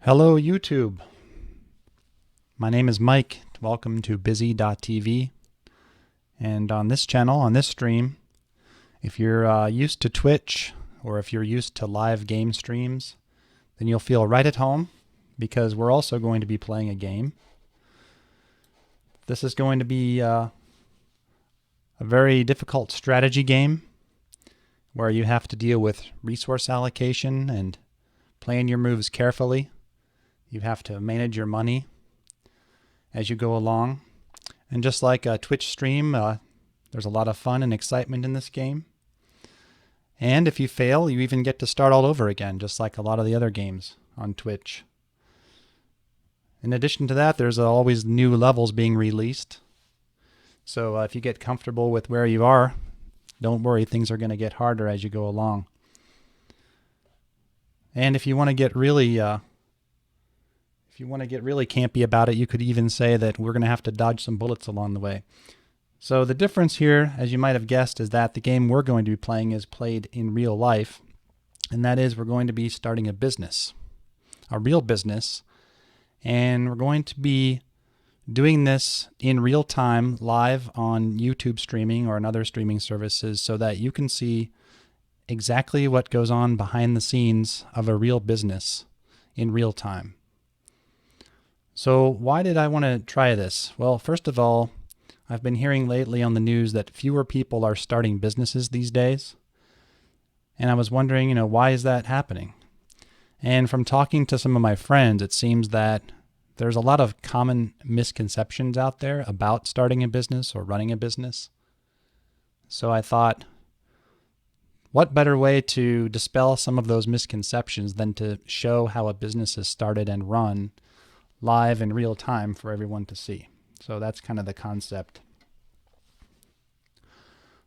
Hello YouTube. My name is Mike. Welcome to bizzy.tv. And on this channel, on this stream, if you're used to Twitch or if you're used to live game streams, then you'll feel right at home because we're also going to be playing a game. This is going to be a very difficult strategy game where you have to deal with resource allocation and plan your moves carefully. You have to manage your money as you go along. And just like a Twitch stream, there's a lot of fun and excitement in this game. And if you fail, you even get to start all over again, just like a lot of the other games on Twitch. In addition to that, there's always new levels being released. So if you get comfortable with where you are, don't worry, things are going to get harder as you go along. And if you want to get really campy about it, you could even say that we're going to have to dodge some bullets along the way. So the difference here, as you might have guessed, is that the game we're going to be playing is played in real life. And that is, we're going to be starting a business, a real business. And we're going to be doing this in real time, live on YouTube streaming or on other streaming services, so that you can see exactly what goes on behind the scenes of a real business in real time. So why did I want to try this? Well, first of all, I've been hearing lately on the news that fewer people are starting businesses these days. And I was wondering, why is that happening? And from talking to some of my friends, it seems that there's a lot of common misconceptions out there about starting a business or running a business. So I thought, what better way to dispel some of those misconceptions than to show how a business is started and run live in real time for everyone to see. So that's kind of the concept.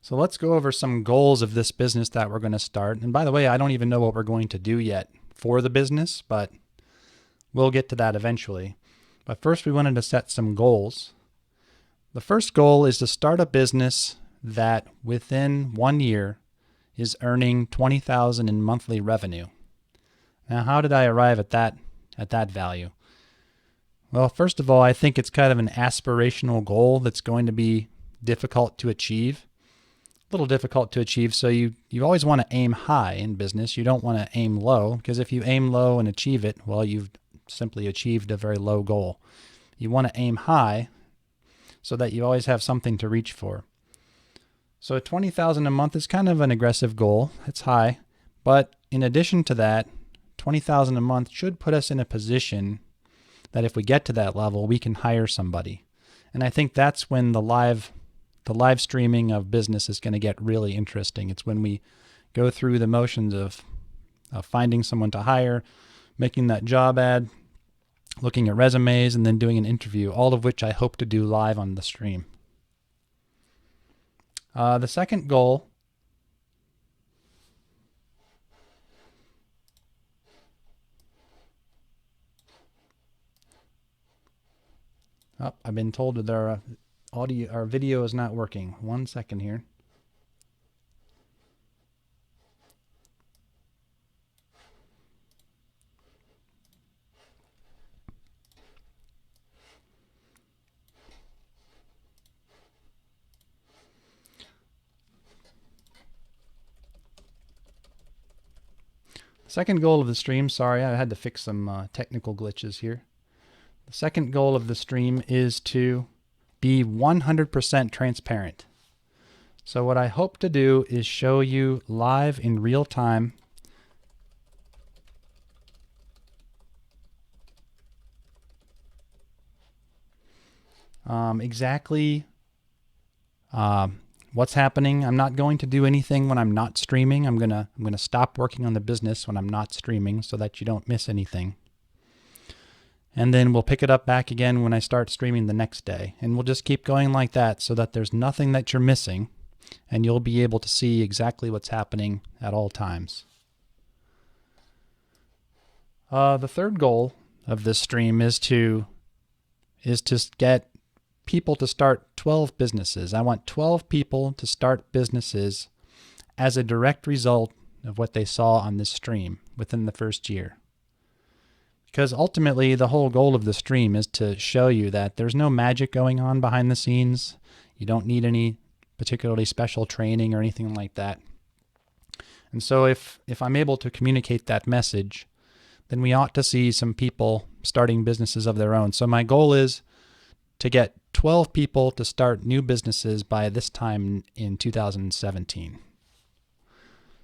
So let's go over some goals of this business that we're going to start. And by the way, I don't even know what we're going to do yet for the business, but we'll get to that eventually. But first we wanted to set some goals. The first goal is to start a business that within 1 year is earning $20,000 in monthly revenue. Now, how did I arrive at that value? Well, first of all, I think it's kind of an aspirational goal that's going to be difficult to achieve. A little difficult to achieve, so you always want to aim high in business. You don't want to aim low, because if you aim low and achieve it, well, you've simply achieved a very low goal. You want to aim high so that you always have something to reach for. So $20,000 a month is kind of an aggressive goal. It's high, but in addition to that, $20,000 a month should put us in a position that if we get to that level, we can hire somebody. And I think that's when the live streaming of business is going to get really interesting. It's when we go through the motions of finding someone to hire, making that job ad, looking at resumes, and then doing an interview, all of which I hope to do live on the stream. The second goal I've been told that our video is not working. 1 second here. Second goal of the stream, sorry, I had to fix some technical glitches here. The second goal of the stream is to be 100% transparent. So what I hope to do is show you live in real time exactly what's happening. I'm not going to do anything when I'm not streaming. I'm gonna stop working on the business when I'm not streaming so that you don't miss anything. And then we'll pick it up back again when I start streaming the next day. And we'll just keep going like that so that there's nothing that you're missing and you'll be able to see exactly what's happening at all times. The third goal of this stream is to get people to start 12 businesses. I want 12 people to start businesses as a direct result of what they saw on this stream within the first year. Because ultimately, the whole goal of the stream is to show you that there's no magic going on behind the scenes. You don't need any particularly special training or anything like that. And so if I'm able to communicate that message, then we ought to see some people starting businesses of their own. So my goal is to get 12 people to start new businesses by this time in 2017.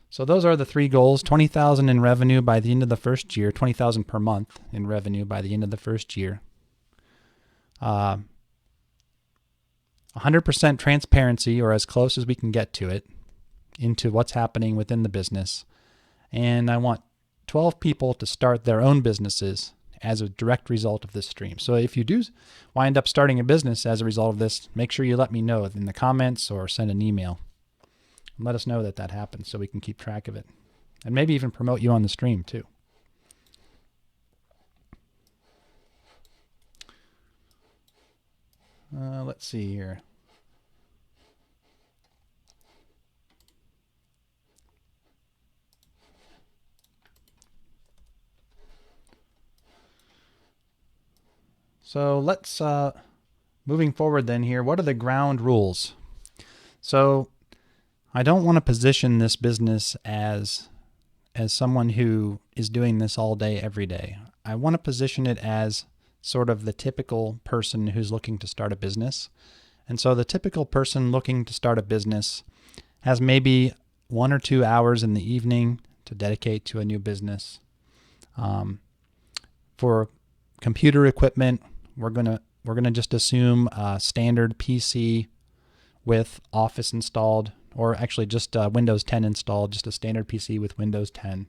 So those are the three goals: 20,000 in revenue by the end of the first year, 20,000 per month in revenue by the end of the first year. 100% transparency, or as close as we can get to it, into what's happening within the business. And I want 12 people to start their own businesses as a direct result of this stream. So if you do wind up starting a business as a result of this, make sure you let me know in the comments or send an email. And let us know that that happens so we can keep track of it. And maybe even promote you on the stream too. Let's see here. So let's, moving forward then here, what are the ground rules? So I don't want to position this business as someone who is doing this all day, every day. I want to position it as sort of the typical person who's looking to start a business. And so the typical person looking to start a business has maybe 1 or 2 hours in the evening to dedicate to a new business. For computer equipment, we're gonna just assume a standard PC with Office installed, or actually just Windows 10 installed, just a standard PC with Windows 10.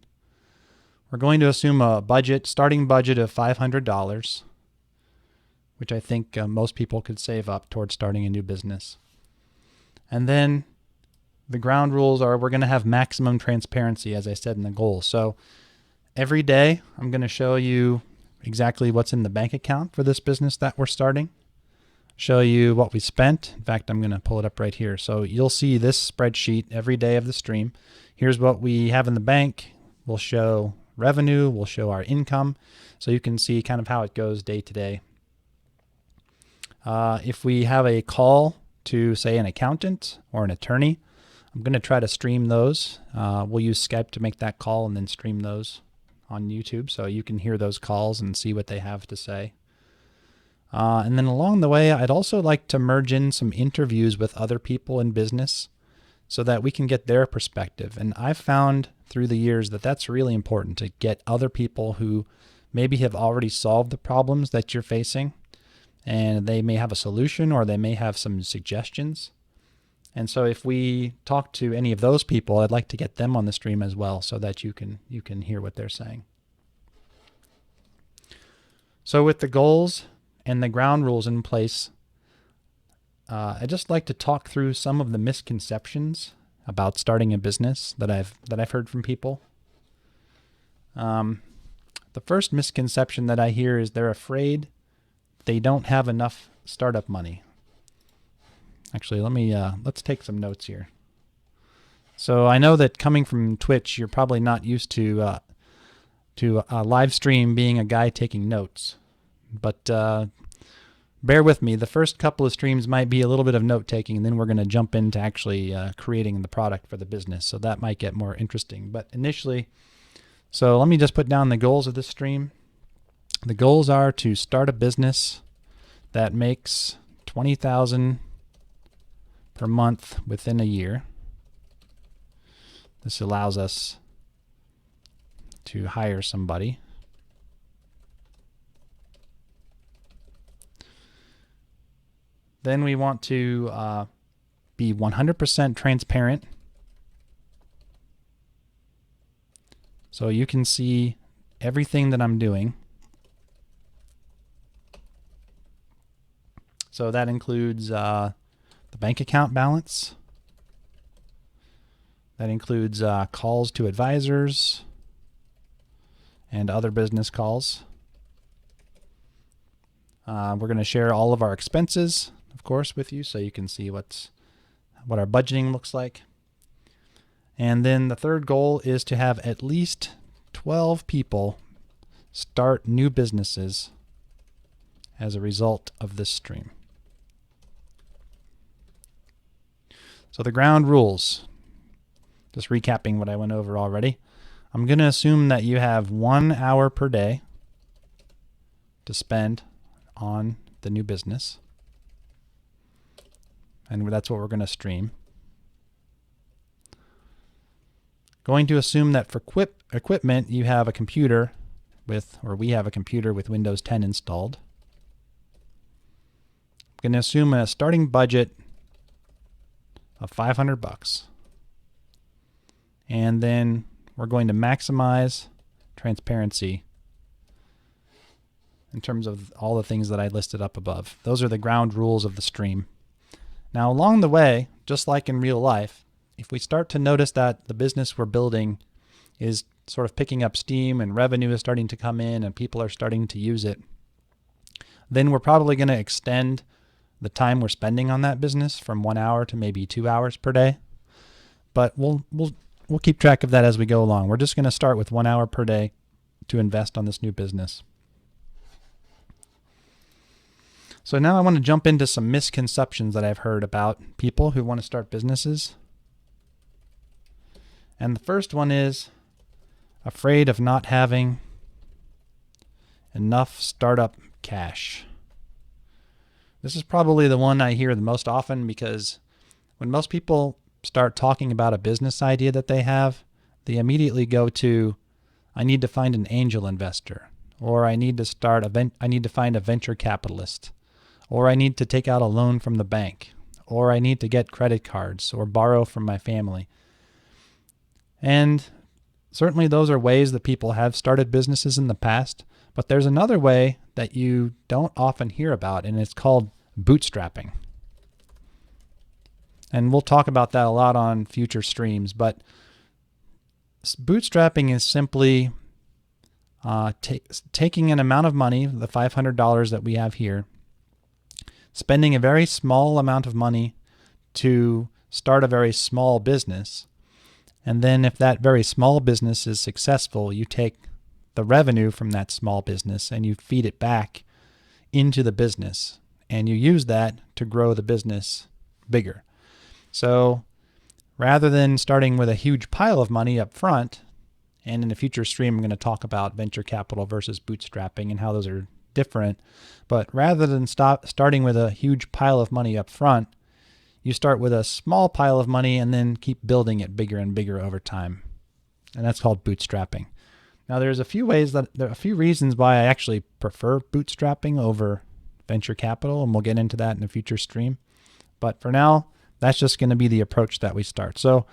We're going to assume a starting budget of $500, which I think most people could save up towards starting a new business. And then the ground rules are we're going to have maximum transparency, as I said in the goal. So every day I'm going to show you exactly what's in the bank account for this business that we're starting. Show you what we spent. In fact, I'm going to pull it up right here. So you'll see this spreadsheet every day of the stream. Here's what we have in the bank. We'll show revenue. We'll show our income. So you can see kind of how it goes day to day. If we have a call to, say, an accountant or an attorney, I'm going to try to stream those. We'll use Skype to make that call and then stream those on YouTube so you can hear those calls and see what they have to say. And then along the way, I'd also like to merge in some interviews with other people in business so that we can get their perspective. And I've found through the years that that's really important, to get other people who maybe have already solved the problems that you're facing, and they may have a solution or they may have some suggestions. And so if we talk to any of those people, I'd like to get them on the stream as well so that you can hear what they're saying. So with the goals and the ground rules in place, I'd just like to talk through some of the misconceptions about starting a business that I've heard from people. The first misconception that I hear is they're afraid they don't have enough startup money. Actually, let's take some notes here. So I know that coming from Twitch, you're probably not used to a live stream being a guy taking notes, but bear with me. The first couple of streams might be a little bit of note taking, and then we're going to jump into actually creating the product for the business. So that might get more interesting. But initially, so let me just put down the goals of this stream. The goals are to start a business that makes $20,000 per month within a year. This allows us to hire somebody. Then we want to be 100% transparent. So you can see everything that I'm doing. So that includes the bank account balance. That includes calls to advisors and other business calls. We're going to share all of our expenses, of course, with you so you can see what our budgeting looks like. And then the third goal is to have at least 12 people start new businesses as a result of this stream. So the ground rules, just recapping what I went over already. I'm going to assume that you have 1 hour per day to spend on the new business. And that's what we're going to stream. Going to assume that for equipment, you have a computer we have a computer with Windows 10 installed. I'm going to assume a starting budget of $500. And then we're going to maximize transparency in terms of all the things that I listed up above. Those are the ground rules of the stream. Now, along the way, just like in real life, if we start to notice that the business we're building is sort of picking up steam and revenue is starting to come in and people are starting to use it, then we're probably going to extend the time we're spending on that business from 1 hour to maybe 2 hours per day. But we'll keep track of that as we go along. We're just going to start with 1 hour per day to invest on this new business. So now I want to jump into some misconceptions that I've heard about people who want to start businesses. And the first one is afraid of not having enough startup cash. This is probably the one I hear the most often, because when most people start talking about a business idea that they have, they immediately go to, I need to find an angel investor, or I need to find a venture capitalist, or I need to take out a loan from the bank, or I need to get credit cards or borrow from my family. And certainly those are ways that people have started businesses in the past, but there's another way that you don't often hear about, and it's called bootstrapping. And we'll talk about that a lot on future streams, but bootstrapping is simply taking an amount of money, the $500 that we have here, spending a very small amount of money to start a very small business. And then if that very small business is successful, you take the revenue from that small business and you feed it back into the business. And you use that to grow the business bigger. So rather than starting with a huge pile of money up front, and in a future stream I'm going to talk about venture capital versus bootstrapping and how those are different, but rather than starting with a huge pile of money up front, you start with a small pile of money and then keep building it bigger and bigger over time. And that's called bootstrapping. Now there are a few reasons why I actually prefer bootstrapping over venture capital, and we'll get into that in a future stream. But for now, that's just going to be the approach that we start. So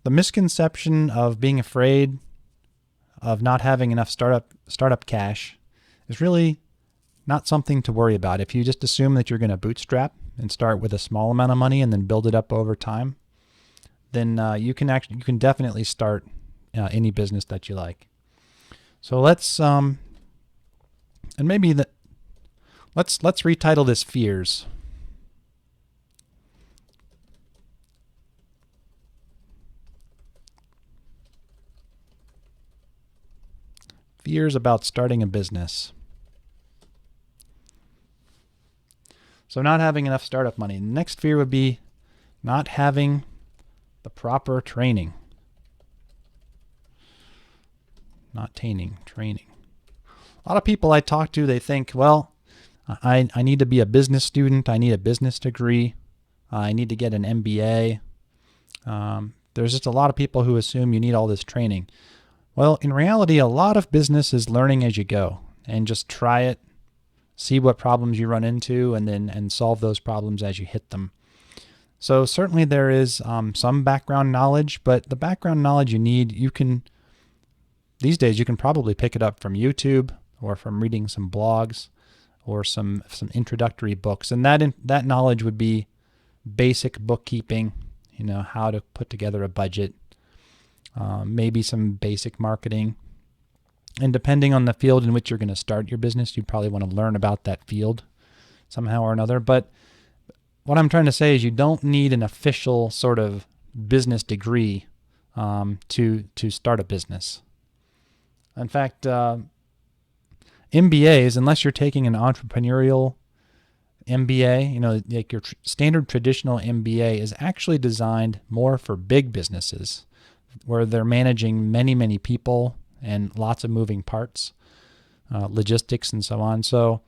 the misconception of being afraid of not having enough startup cash is really not something to worry about. If you just assume that you're going to bootstrap and start with a small amount of money and then build it up over time, then you can definitely start any business that you like. So let's retitle this Fears. Fears about starting a business. So not having enough startup money. The next fear would be not having the proper training. Training. A lot of people I talk to, they think, well, I need to be a business student. I need a business degree. I need to get an MBA. There's just a lot of people who assume you need all this training. Well, in reality, a lot of business is learning as you go, and just try it, see what problems you run into, and solve those problems as you hit them. So certainly there is some background knowledge, but the background knowledge you need, these days you can probably pick it up from YouTube or from reading some blogs or some introductory books. And that knowledge would be basic bookkeeping, how to put together a budget, maybe some basic marketing. And depending on the field in which you're going to start your business, you probably want to learn about that field somehow or another. But what I'm trying to say is you don't need an official sort of business degree to start a business. In fact, MBAs, unless you're taking an entrepreneurial MBA, like your standard traditional MBA is actually designed more for big businesses where they're managing many, many people and lots of moving parts, logistics and so on. So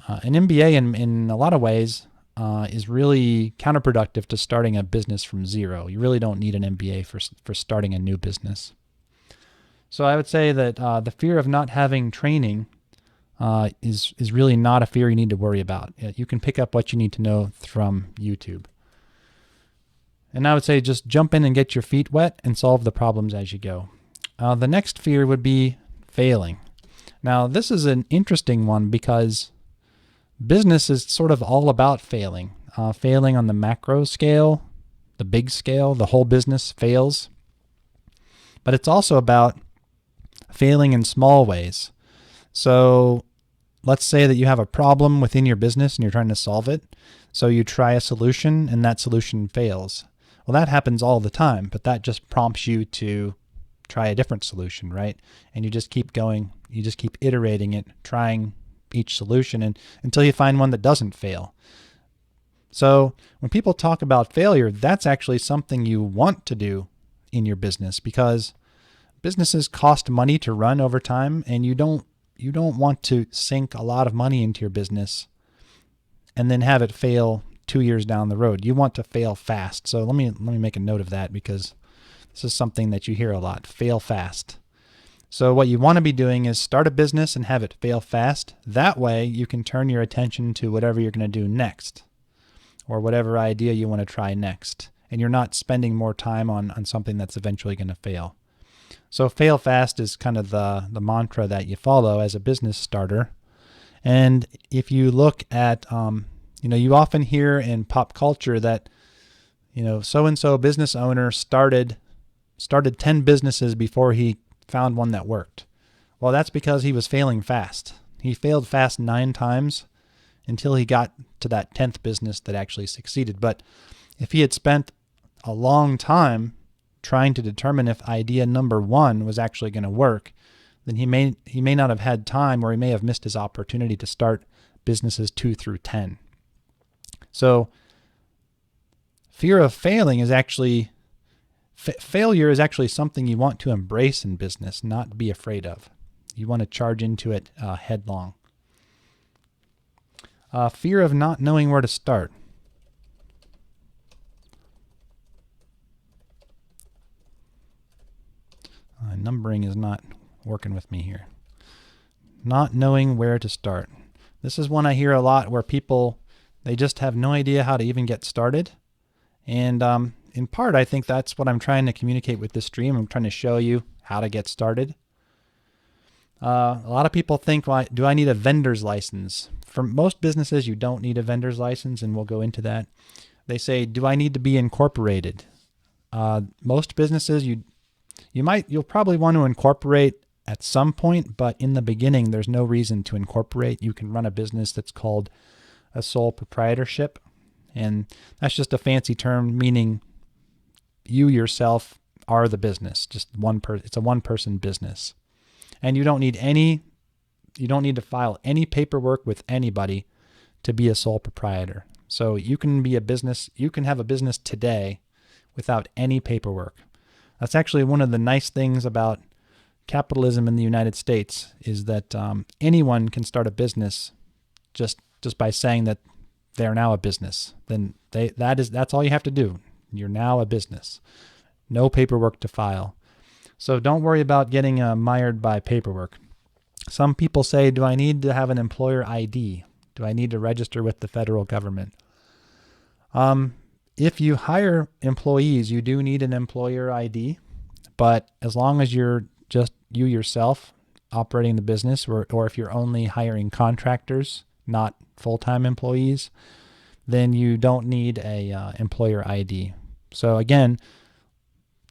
an MBA in a lot of ways is really counterproductive to starting a business from zero. You really don't need an MBA for starting a new business. So I would say that the fear of not having training is really not a fear you need to worry about. You can pick up what you need to know from YouTube. And I would say just jump in and get your feet wet and solve the problems as you go. The next fear would be failing. Now, this is an interesting one because business is sort of all about failing. Failing on the macro scale, the big scale, the whole business fails. But it's also about failing in small ways. So let's say that you have a problem within your business and you're trying to solve it. So you try a solution and that solution fails. Well, that happens all the time, but that just prompts you to try a different solution, right? And you just keep going, you just keep iterating it, trying each solution until you find one that doesn't fail. So when people talk about failure, that's actually something you want to do in your business because businesses cost money to run over time, and you don't want to sink a lot of money into your business and then have it fail 2 years down the road. You want to fail fast. So let me make a note of that because this is something that you hear a lot, fail fast. So what you want to be doing is start a business and have it fail fast. That way you can turn your attention to whatever you're going to do next or whatever idea you want to try next. And you're not spending more time on something that's eventually going to fail. So fail fast is kind of the mantra that you follow as a business starter. And if you look at, you often hear in pop culture that, so-and-so business owner started 10 businesses before he found one that worked. Well, that's because he was failing fast. He failed fast 9 times until he got to that 10th business that actually succeeded. But if he had spent a long time trying to determine if idea number 1 was actually going to work, then he may not have had time, or he may have missed his opportunity to start businesses 2 through 10. So fear of failing is actually failure is actually something you want to embrace in business, not be afraid of. You want to charge into it headlong. Fear of not knowing where to start. Numbering is not working with me here. Not knowing where to start. This is one I hear a lot where people, they just have no idea how to even get started. And in part, I think that's what I'm trying to communicate with this stream. I'm trying to show you how to get started. A lot of people think, well, do I need a vendor's license? For most businesses, you don't need a vendor's license, and we'll go into that. They say, do I need to be incorporated? Most businesses, you'll probably want to incorporate at some point, but in the beginning, there's no reason to incorporate. You can run a business that's called a sole proprietorship, and that's just a fancy term meaning you yourself are the business. Just one person. It's a one-person business, and you don't need to file any paperwork with anybody to be a sole proprietor. So you can have a business today without any paperwork. That's actually one of the nice things about capitalism in the United States is that anyone can start a business just by saying that they're now a business. Then that's all you have to do. You're now a business. No paperwork to file. So don't worry about getting mired by paperwork. Some people say, do I need to have an employer ID? Do I need to register with the federal government? If you hire employees, you do need an employer ID, but as long as you're just you yourself operating the business, or if you're only hiring contractors, not full-time employees, then you don't need a employer ID. So again,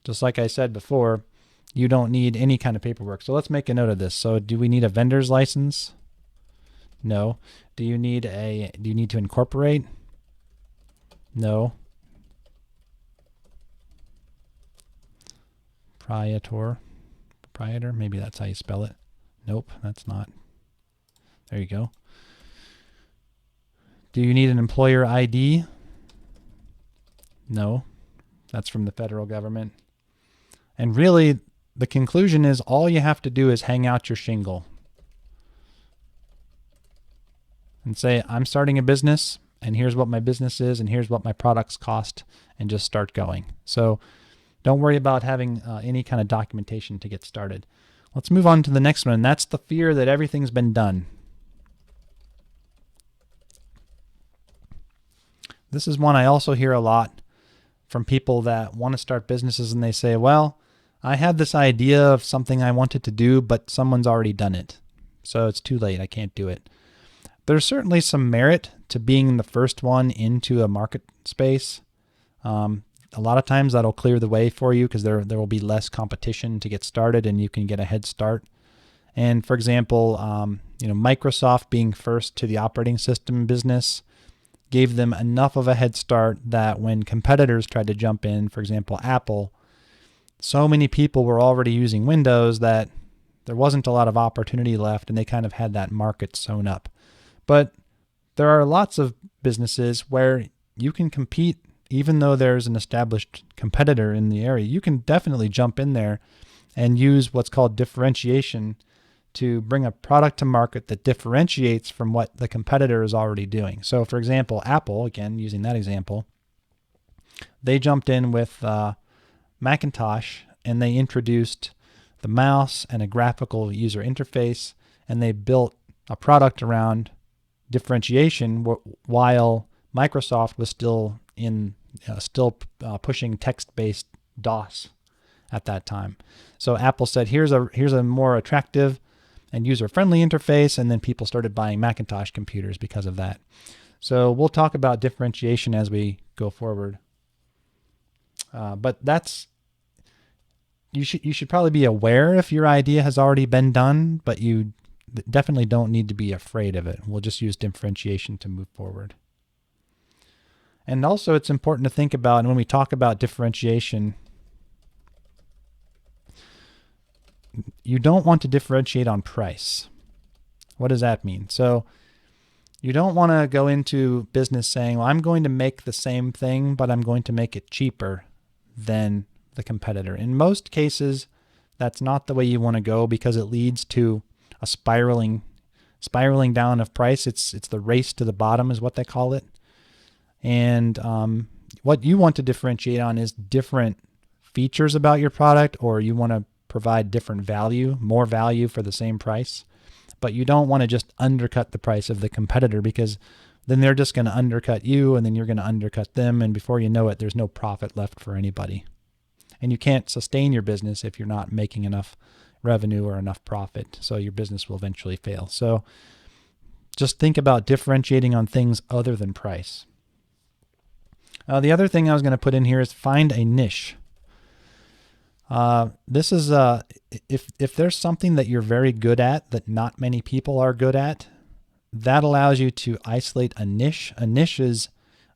just like I said before, you don't need any kind of paperwork. So let's make a note of this. So do we need a vendor's license? No. Do you need to incorporate? No. Proprietor, maybe that's how you spell it. Nope, that's not. There you go. Do you need an employer ID? No, that's from the federal government. And really, the conclusion is all you have to do is hang out your shingle and say, I'm starting a business, and here's what my business is, and here's what my products cost, and just start going. So don't worry about having any kind of documentation to get started. Let's move on to the next one, and that's the fear that everything's been done. This is one I also hear a lot from people that want to start businesses, and they say, well, I had this idea of something I wanted to do, but someone's already done it. So it's too late. I can't do it. There's certainly some merit to being the first one into a market space. A lot of times that'll clear the way for you because there will be less competition to get started and you can get a head start. And for example, Microsoft being first to the operating system business gave them enough of a head start that when competitors tried to jump in, for example, Apple, so many people were already using Windows that there wasn't a lot of opportunity left and they kind of had that market sewn up. But there are lots of businesses where you can compete even though there's an established competitor in the area. You can definitely jump in there and use what's called differentiation to bring a product to market that differentiates from what the competitor is already doing. So for example, Apple, again, using that example, they jumped in with Macintosh and they introduced the mouse and a graphical user interface, and they built a product around differentiation while Microsoft was still pushing text-based DOS at that time. So Apple said, here's a more attractive and user-friendly interface, and then people started buying Macintosh computers because of that. So we'll talk about differentiation as we go forward. But you should probably be aware if your idea has already been done, but you definitely don't need to be afraid of it. We'll just use differentiation to move forward. And also it's important to think about, and when we talk about differentiation, you don't want to differentiate on price. What does that mean? So you don't want to go into business saying, well, I'm going to make the same thing, but I'm going to make it cheaper than the competitor. In most cases, that's not the way you want to go because it leads to a spiraling down of price. It's the race to the bottom is what they call it. And what you want to differentiate on is different features about your product, or you want to provide different value, more value for the same price. But you don't want to just undercut the price of the competitor because then they're just going to undercut you and then you're going to undercut them. And before you know it, there's no profit left for anybody. And you can't sustain your business if you're not making enough revenue or enough profit. So your business will eventually fail. So just think about differentiating on things other than price. The other thing I was going to put in here is find a niche. This is if there's something that you're very good at that not many people are good at, that allows you to isolate a niche. A niche is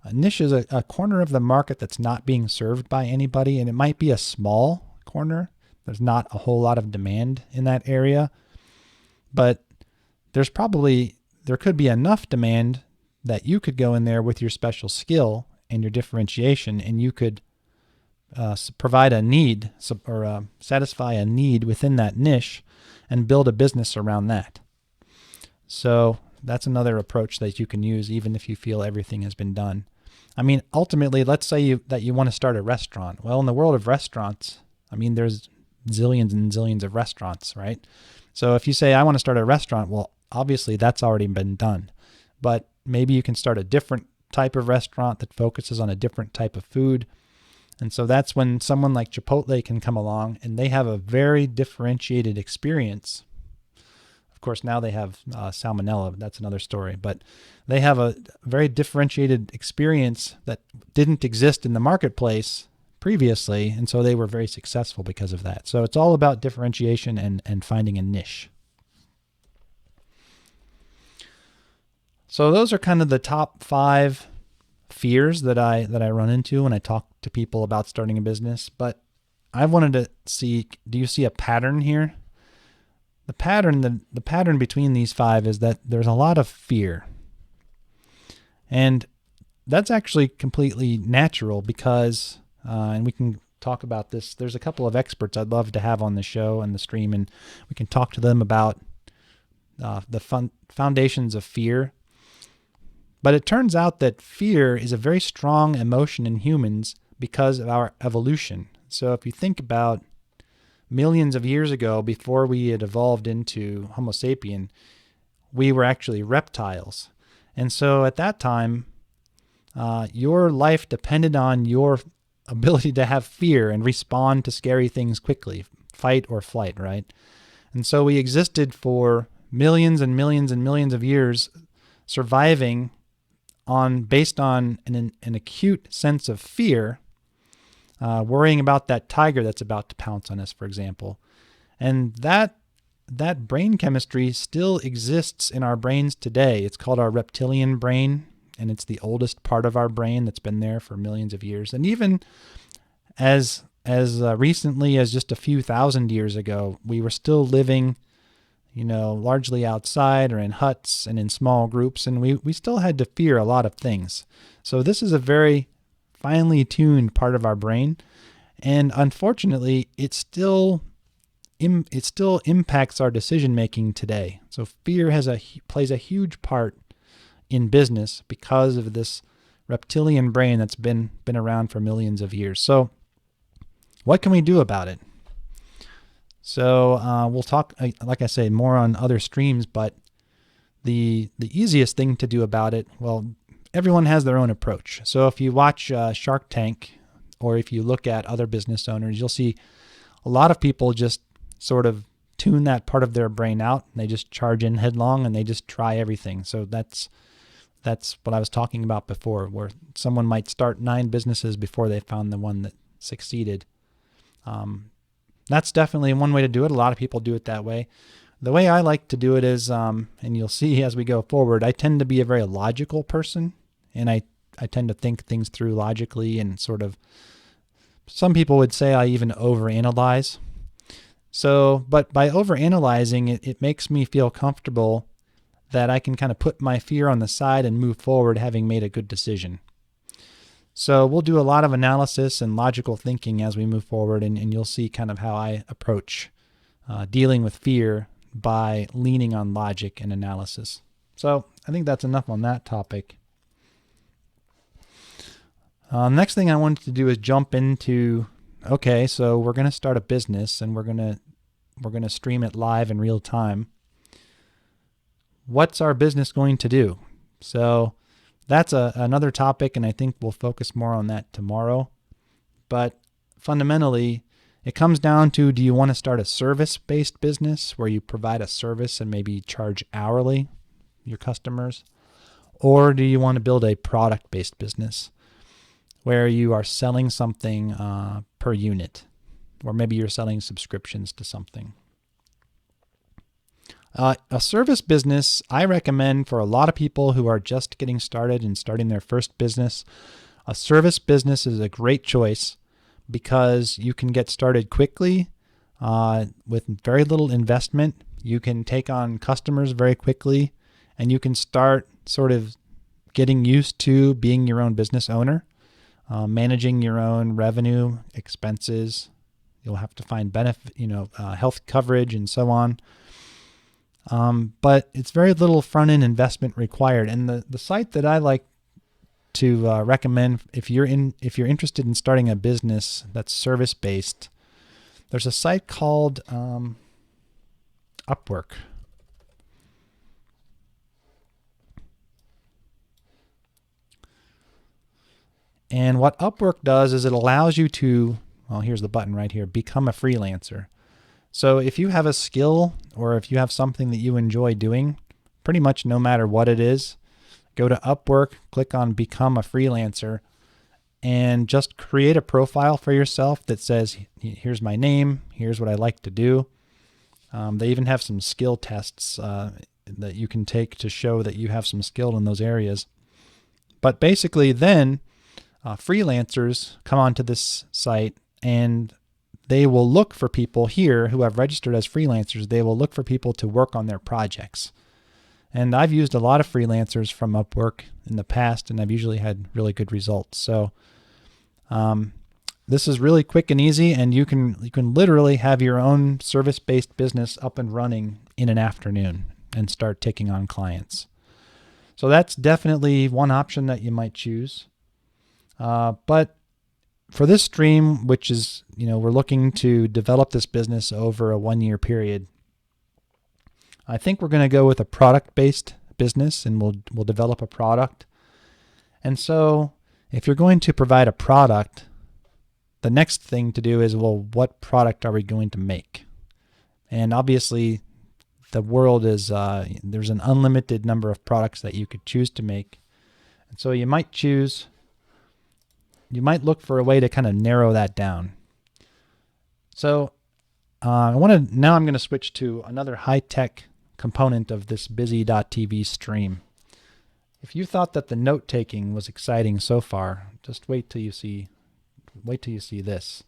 a corner of the market that's not being served by anybody, and it might be a small corner. There's not a whole lot of demand in that area, but there could be enough demand that you could go in there with your special skill and your differentiation, and you could provide a need or satisfy a need within that niche and build a business around that. So that's another approach that you can use even if you feel everything has been done. I mean, ultimately, let's say that you want to start a restaurant. Well, in the world of restaurants, I mean, there's zillions and zillions of restaurants, right? So if you say, I want to start a restaurant, well, obviously that's already been done. But maybe you can start a different type of restaurant that focuses on a different type of food. And so that's when someone like Chipotle can come along and they have a very differentiated experience. Of course, now they have salmonella. That's another story. But they have a very differentiated experience that didn't exist in the marketplace previously. And so they were very successful because of that. So it's all about differentiation and finding a niche. So those are kind of the top 5 fears that I run into when I talk to people about starting a business. But I wanted to see, do you see a pattern here? the pattern between these five is that there's a lot of fear. And that's actually completely natural because, and we can talk about this, there's a couple of experts I'd love to have on the show and the stream, and we can talk to them about the foundations of fear. But it turns out that fear is a very strong emotion in humans because of our evolution. So if you think about millions of years ago, before we had evolved into Homo sapien, we were actually reptiles. And so at that time, your life depended on your ability to have fear and respond to scary things quickly, fight or flight, right? And so we existed for millions and millions and millions of years, surviving based on an acute sense of fear, worrying about that tiger that's about to pounce on us, for example. And that brain chemistry still exists in our brains today. It's called our reptilian brain, and it's the oldest part of our brain that's been there for millions of years. And even as recently as just a few thousand years ago, we were still living, largely outside or in huts and in small groups, and we still had to fear a lot of things. So this is a very finely tuned part of our brain, and unfortunately, it still impacts our decision making today. So fear plays a huge part in business because of this reptilian brain that's been around for millions of years. So what can we do about it? So we'll talk, like I say, more on other streams, but the easiest thing to do about it, well, everyone has their own approach. So if you watch Shark Tank, or if you look at other business owners, you'll see a lot of people just sort of tune that part of their brain out, and they just charge in headlong and they just try everything. So that's what I was talking about before, where someone might start 9 businesses before they found the one that succeeded. That's definitely one way to do it. A lot of people do it that way. The way I like to do it is, and you'll see as we go forward, I tend to be a very logical person, and I tend to think things through logically, and sort of, some people would say I even overanalyze. So, but by overanalyzing, it makes me feel comfortable that I can kind of put my fear on the side and move forward having made a good decision. So we'll do a lot of analysis and logical thinking as we move forward, and you'll see kind of how I approach dealing with fear by leaning on logic and analysis. So I think that's enough on that topic. Next thing I wanted to do is jump into, okay, so we're going to start a business and we're going to stream it live in real time. What's our business going to do? So that's another topic, and I think we'll focus more on that tomorrow. But fundamentally, it comes down to, do you want to start a service-based business where you provide a service and maybe charge hourly your customers? Or do you want to build a product-based business where you are selling something per unit? Or maybe you're selling subscriptions to something. A service business, I recommend for a lot of people who are just getting started and starting their first business. A service business is a great choice because you can get started quickly with very little investment. You can take on customers very quickly, and you can start sort of getting used to being your own business owner, managing your own revenue, expenses. You'll have to find benefit, health coverage and so on. But it's very little front-end investment required. And the site that I like to recommend if you're interested in starting a business that's service-based, there's a site called Upwork. And what Upwork does is it allows you to, well, here's the button right here, become a freelancer. So if you have a skill or if you have something that you enjoy doing, pretty much no matter what it is, go to Upwork, click on Become a Freelancer, and just create a profile for yourself that says, here's my name, here's what I like to do. They even have some skill tests that you can take to show that you have some skill in those areas. But basically then freelancers come onto this site and they will look for people here who have registered as freelancers. They will look for people to work on their projects. And I've used a lot of freelancers from Upwork in the past, and I've usually had really good results. So this is really quick and easy, and you can literally have your own service-based business up and running in an afternoon and start taking on clients. So that's definitely one option that you might choose. But for this stream, which is, we're looking to develop this business over a 1-year period, I think we're going to go with a product-based business, and we'll develop a product. And so if you're going to provide a product, the next thing to do is, well, what product are we going to make? And obviously, the world is, there's an unlimited number of products that you could choose to make. And so you might look for a way to kind of narrow that down. So now I'm going to switch to another high-tech component of this bizzy.tv stream. If you thought that the note-taking was exciting so far, just wait till you see this.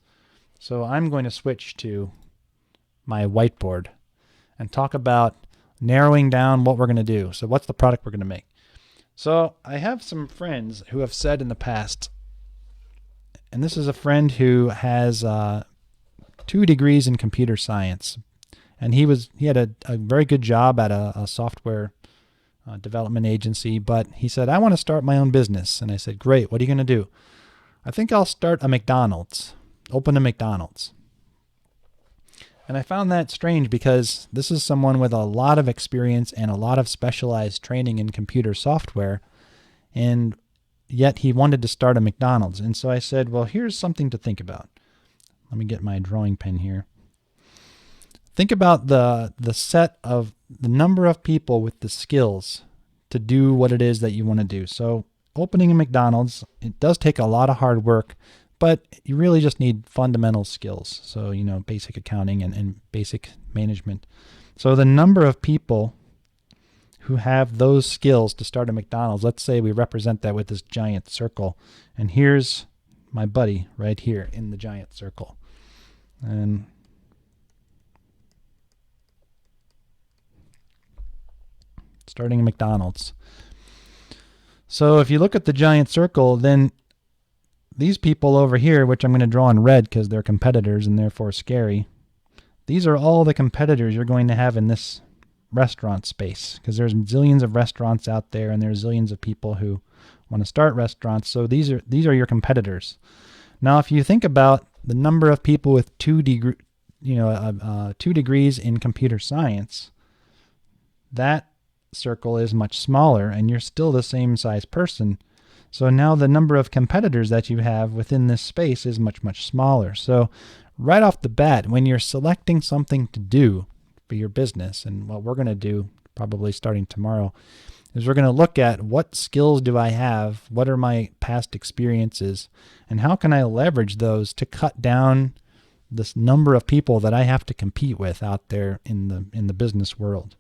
So I'm going to switch to my whiteboard and talk about narrowing down what we're going to do. So what's the product we're going to make? So I have some friends who have said in the past, and this is a friend who has 2 degrees in computer science, and he had a very good job at a software development agency, but he said, I want to start my own business. And I said, great, what are you going to do? I think I'll start a McDonald's, open a McDonald's. And I found that strange because this is someone with a lot of experience and a lot of specialized training in computer software, and yet he wanted to start a McDonald's. And so I said, well, here's something to think about. Let me get my drawing pen here. Think about the number of people with the skills to do what it is that you want to do. So opening a McDonald's, it does take a lot of hard work, but you really just need fundamental skills. So, basic accounting and basic management. So the number of people who have those skills to start a McDonald's, let's say we represent that with this giant circle. And here's my buddy right here in the giant circle. And starting a McDonald's. So if you look at the giant circle, then these people over here, which I'm going to draw in red because they're competitors and therefore scary, these are all the competitors you're going to have in this restaurant space, because there's zillions of restaurants out there and there's zillions of people who want to start restaurants. So these are your competitors. Now, if you think about the number of people with 2 degrees in computer science, that circle is much smaller and you're still the same size person. So now the number of competitors that you have within this space is much, much smaller. So right off the bat, when you're selecting something to do for your business, and what we're going to do probably starting tomorrow, is we're going to look at what skills do I have, what are my past experiences, and how can I leverage those to cut down this number of people that I have to compete with out there in the business world.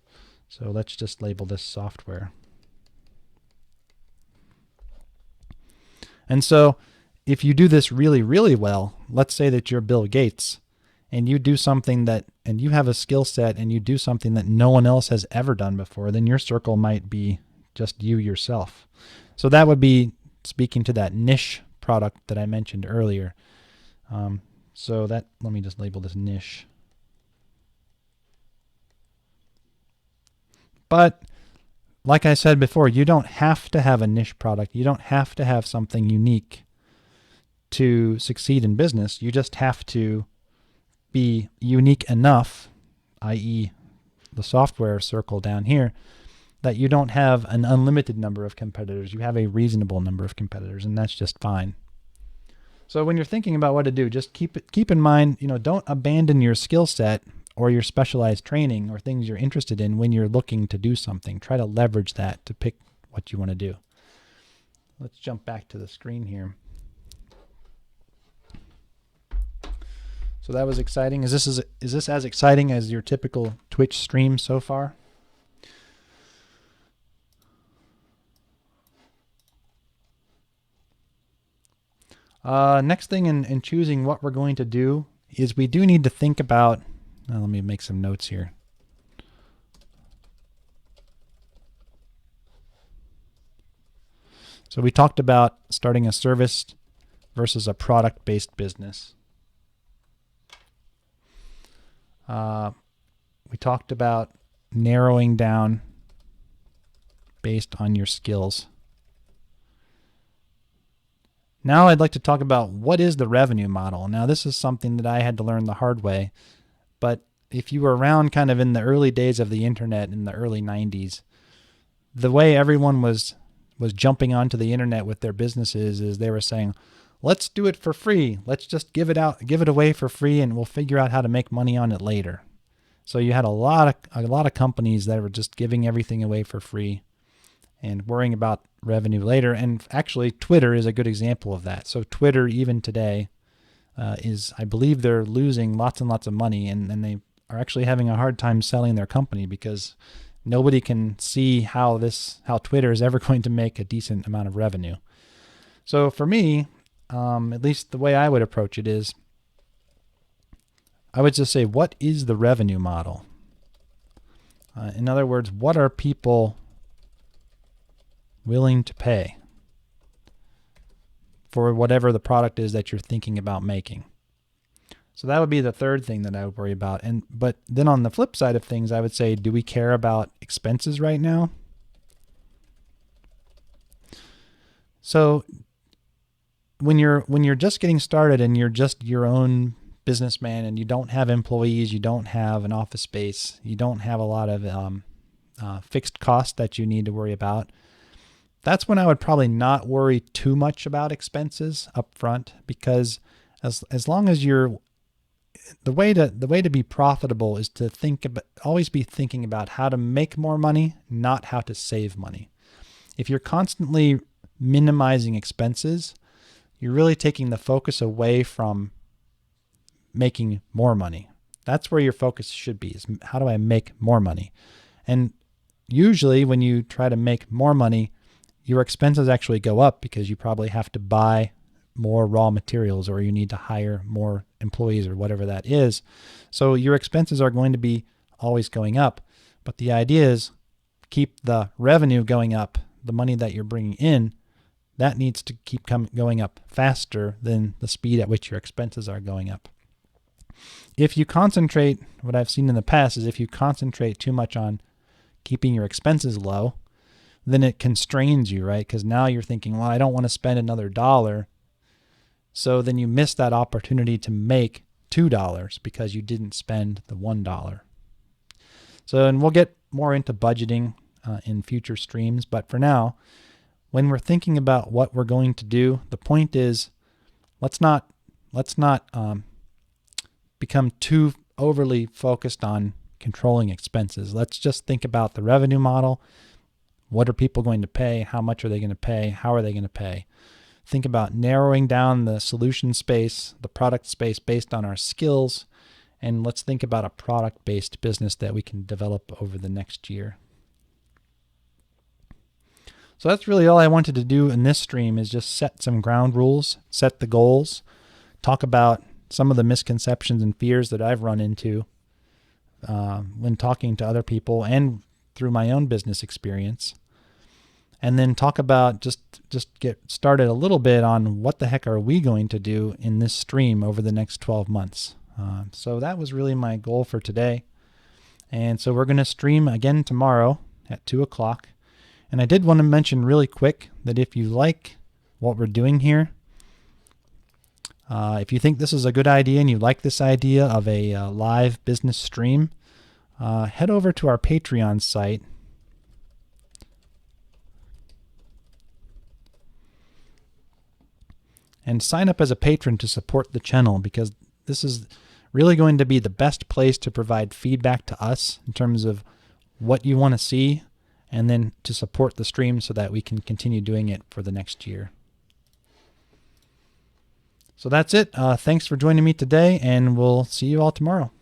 So let's just label this software. And so if you do this really, really well, let's say that you're Bill Gates and you do something and you have a skill set and you do something that no one else has ever done before, then your circle might be just you yourself. So that would be speaking to that niche product that I mentioned earlier. Let me just label this niche. But like I said before, you don't have to have a niche product. You don't have to have something unique to succeed in business. You just have to be unique enough, i.e. the software circle down here, that you don't have an unlimited number of competitors. You have a reasonable number of competitors, and that's just fine. So when you're thinking about what to do, just keep in mind, don't abandon your skill set or your specialized training or things you're interested in when you're looking to do something. Try to leverage that to pick what you want to do. Let's jump back to the screen here. So that was exciting. Is this as exciting as your typical Twitch stream so far? Next thing in choosing what we're going to do is we do need to think about, let me make some notes here. So we talked about starting a service versus a product-based business. We talked about narrowing down based on your skills. Now I'd like to talk about what is the revenue model. Now this is something that I had to learn the hard way, but if you were around kind of in the early days of the internet in the early 90s, the way everyone was jumping onto the internet with their businesses is they were saying, let's do it for free. Let's just give it away for free, and we'll figure out how to make money on it later. So you had a lot of companies that were just giving everything away for free and worrying about revenue later. And actually, Twitter is a good example of that. So Twitter, even today, I believe they're losing lots and lots of money, and they are actually having a hard time selling their company because nobody can see how Twitter is ever going to make a decent amount of revenue. So for me, at least the way I would approach it is, I would just say, what is the revenue model? In other words, what are people willing to pay for whatever the product is that you're thinking about making? So that would be the third thing that I would worry about. But then on the flip side of things, I would say, do we care about expenses right now? So when you're just getting started and you're just your own businessman and you don't have employees, you don't have an office space, you don't have a lot of fixed costs that you need to worry about, that's when I would probably not worry too much about expenses up front, because as long as the way to be profitable is to always be thinking about how to make more money, not how to save money. If you're constantly minimizing expenses, you're really taking the focus away from making more money. That's where your focus should be, is how do I make more money? And usually when you try to make more money, your expenses actually go up because you probably have to buy more raw materials, or you need to hire more employees, or whatever that is. So your expenses are going to be always going up. But the idea is keep the revenue going up, the money that you're bringing in, that needs to keep going up faster than the speed at which your expenses are going up. If you concentrate, what I've seen in the past is if you concentrate too much on keeping your expenses low, then it constrains you, right? Because now you're thinking, well, I don't want to spend another $1. So then you miss that opportunity to make $2 because you didn't spend the $1. So, and we'll get more into budgeting in future streams, but for now, when we're thinking about what we're going to do, the point is, let's not become too overly focused on controlling expenses. Let's just think about the revenue model. What are people going to pay? How much are they going to pay? How are they going to pay? Think about narrowing down the solution space, the product space based on our skills, and let's think about a product-based business that we can develop over the next year. So that's really all I wanted to do in this stream, is just set some ground rules, set the goals, talk about some of the misconceptions and fears that I've run into when talking to other people and through my own business experience. And then talk about, just get started a little bit on what the heck are we going to do in this stream over the next 12 months. So that was really my goal for today. And so we're going to stream again tomorrow at 2 o'clock. And I did want to mention really quick that if you like what we're doing here, if you think this is a good idea and you like this idea of a live business stream, head over to our Patreon site. And sign up as a patron to support the channel, because this is really going to be the best place to provide feedback to us in terms of what you want to see, and then to support the stream so that we can continue doing it for the next year. So that's it. Thanks for joining me today, and we'll see you all tomorrow.